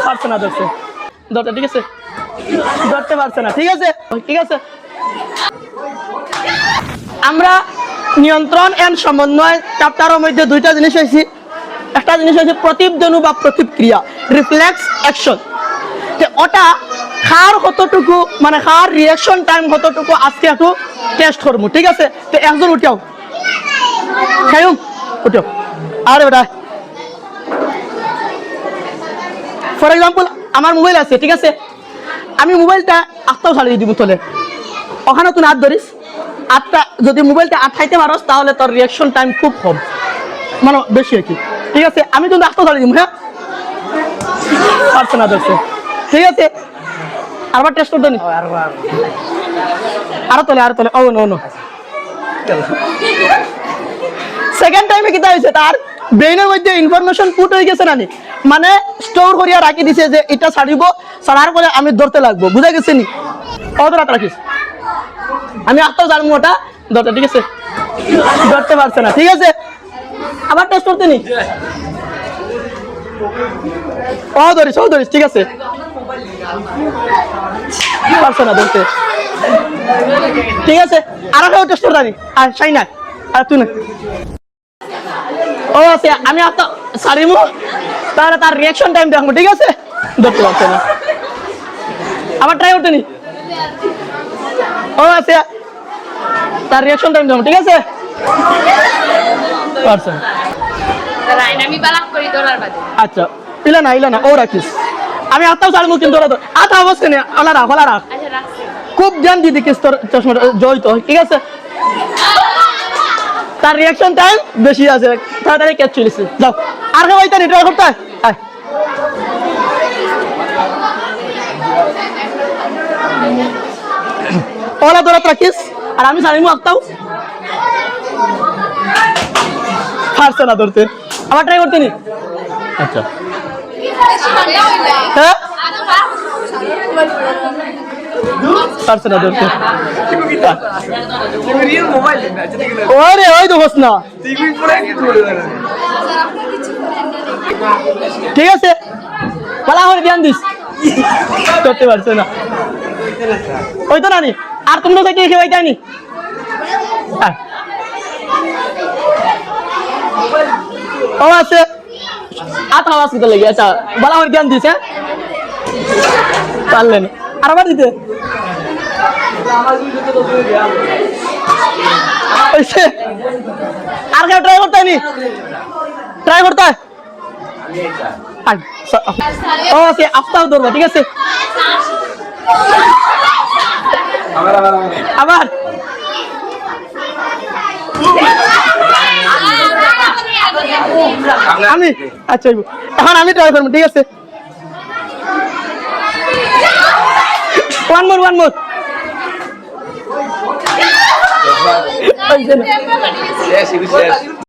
পারছে না ধরতে ঠিক আছে ধরতে পারছে না ঠিক আছে ঠিক আছে আমরা নিয়ন্ত্রণ এন্ড সমন্বয় চ্যাপ্টারের মধ্যে দুইটা জিনিস হয়েছে একটা জিনিস হয়েছে প্রতিবদনু বা প্রতিক্রিয়া রিফ্লেক্স অ্যাকশন ওটা খার কতটুকু মানে খার রিঅ্যাকশন টাইম কতটুকু আজকে একটু টেস্ট করবো ঠিক আছে তো একজন উঠাও খাইম উঠাও আরে বেটা ফর এক্সাম্পল আমার মোবাইল আছে ঠিক আছে আমি মোবাইলটা আটটাও ছাড়িয়ে দিব তোলে ওখানে তুই হাত ধরিস আটটা যদি মোবাইলটা আঠাইতে পারস তাহলে তোর রিঅ্যাকশন টাইম খুব কম মানে বেশি আর কি ঠিক আছে আমি কিন্তু আটটাও ছাড়িয়ে দিব হ্যাঁ পারছে না ধরছে ঠিক আছে আরবার টেস্ট করতে নি আরো তোলে ও নো সেকেন্ড টাইমে কি হয়েছে তার ব্রেইনের মধ্যে ইনফরমেশন পুট হয়ে গেছে না মানে স্টোর করিয়া রাখি দিছে যে এটা ছাড়িব ছাড়ার পরে আমি ধরতে লাগবো বুঝা গেছে নি কত রাত রাখিস আমি আটটাও জানবো ওটা ধরতে ঠিক আছে ধরতে পারছে না ঠিক আছে আবার টেস্ট করতে নি ও ধরিস ঠিক আছে পারছে না ধরতে ঠিক আছে আর কেউ টেস্ট করতে নি আর সাই না আর তুই না ও আছে আমি আটটা ছাড়িব তাহলে তার রিঅ্যাকশন টাইম দেখবো ঠিক আছে ধরতে পারছে না আবার ট্রাই করতে নি ও আছে তার রিঅ্যাকশন টাইম দেখবো ঠিক আছে পারছে না আচ্ছা ইলা না ও রাখিস আমি আটটাও ছাড়বো কিন্তু ওরা তো আটা অবস্থা নেই ওলা রাখ খুব ধ্যান দিয়ে দেখিস তোর চশমাটা জয় তো ঠিক আছে তার রিঅ্যাকশন টাইম বেশি আছে তাড়াতাড়ি ক্যাচ চলেছে যাও আর কেউ ওইটা ট্রাই করতে ওলা দৌড়াত রাখিস আর আমি ছাড়িমু আটটাও পারছে না ধরতে আবার ট্রাই করতে নি আচ্ছা হ্যাঁ পারছে না ধরতে ওরে ওই তো বস না ঠিক আছে বলা আমার জ্ঞান দিস করতে পারছে না ওই তো নানি আর তোমরা থেকে খেয়ে যায়নি ও আছে আট আওয়াজ কিতে লেগে আচ্ছা বলা আমার জ্ঞান দিস হ্যাঁ পারলেন আর আবার দিতে আর কেউ ট্রাই করতে নি ট্রাই করতে ও আছে আফতাও ধরবো ঠিক আছে আবার আমি আচ্ছা এখন আমি ট্রাই করবো ঠিক আছে ওয়ান মোর